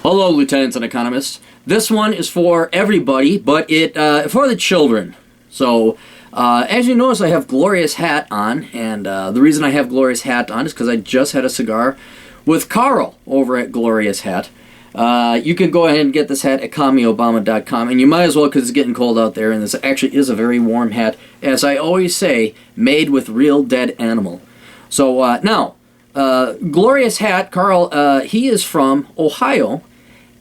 Hello, lieutenants and economists. This one is for everybody, but for the children. So, as you notice, I have Glorious hat on, and the reason I have Glorious hat on is because I just had a cigar with Carl over at Glorious Hat. You can go ahead and get this hat at CallMeObama.com, and you might as well because it's getting cold out there, and this actually is a very warm hat, as I always say, made with real dead animal. So, now, Glorious Hat, Carl, he is from Ohio.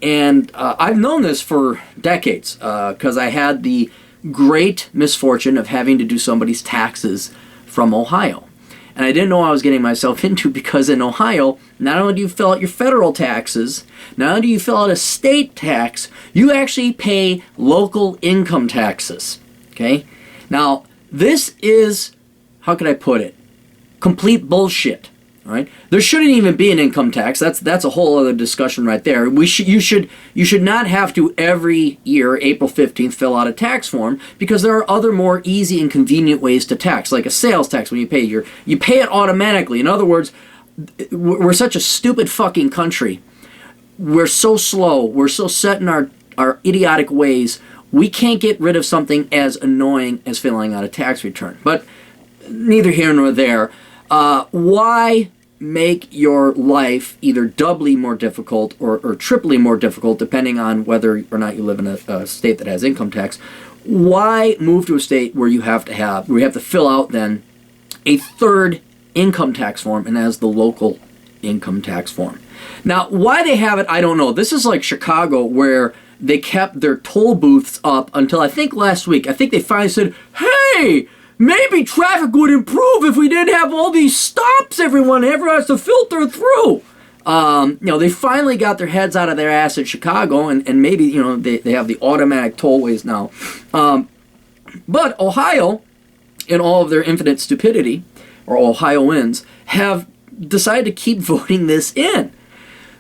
And I've known this for decades because I had the great misfortune of having to do somebody's taxes from Ohio. And I didn't know what I was getting myself into because in Ohio, not only do you fill out your federal taxes, not only do you fill out a state tax, you actually pay local income taxes. Okay? Now, this is, how could I put it, complete bullshit. Right? There shouldn't even be an income tax. That's a whole other discussion right there. You should not have to every year, April 15th, fill out a tax form because there are other more easy and convenient ways to tax, like a sales tax when you pay you pay it automatically. In other words, we're such a stupid fucking country. We're so slow. We're so set in our idiotic ways. We can't get rid of something as annoying as filling out a tax return. But neither here nor there. Why make your life either doubly more difficult or triply more difficult, depending on whether or not you live in a state that has income tax? Why move to a state where you have to fill out then a third income tax form, and as the local income tax form? Now, why they have it, I don't know. This is like Chicago, where they kept their toll booths up until I think last week. I think they finally said, hey, maybe traffic would improve if we didn't have all these stops everyone has to filter through. They finally got their heads out of their ass at Chicago, and maybe, they have the automatic tollways now. But Ohio, in all of their infinite stupidity, or Ohioans, have decided to keep voting this in.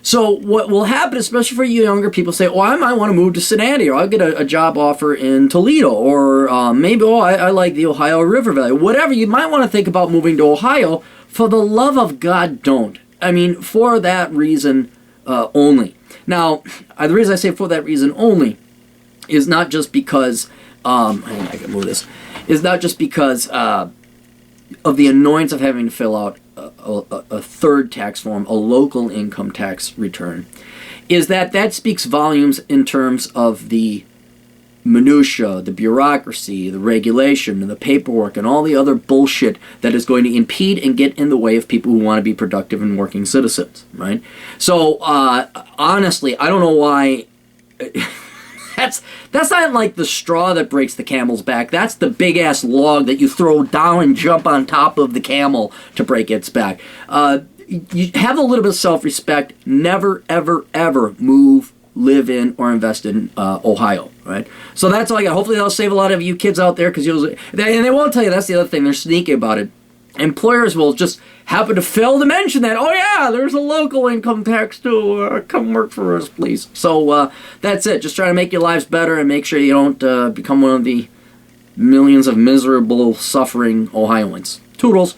So what will happen, especially for you younger people, say, I might want to move to Cincinnati, or I'll get a job offer in Toledo, or maybe, I like the Ohio River Valley. Whatever, you might want to think about moving to Ohio. For the love of God, don't. I mean, for that reason only. Now, the reason I say for that reason only is not just because, I can move this, is not just because of the annoyance of having to fill out a third tax form, a local income tax return, is that speaks volumes in terms of the minutia, the bureaucracy, the regulation, and the paperwork, and all the other bullshit that is going to impede and get in the way of people who want to be productive and working citizens, right? So, honestly, I don't know why... That's not like the straw that breaks the camel's back. That's the big-ass log that you throw down and jump on top of the camel to break its back. You have a little bit of self-respect. Never, ever, ever move, live in, or invest in Ohio, right? So that's all I got. Hopefully that'll save a lot of you kids out there, because and they won't tell you, that's the other thing. They're sneaky about it. Employers will just happen to fail to mention that, there's a local income tax too, come work for us, please. So that's it. Just trying to make your lives better and make sure you don't become one of the millions of miserable, suffering Ohioans. Toodles.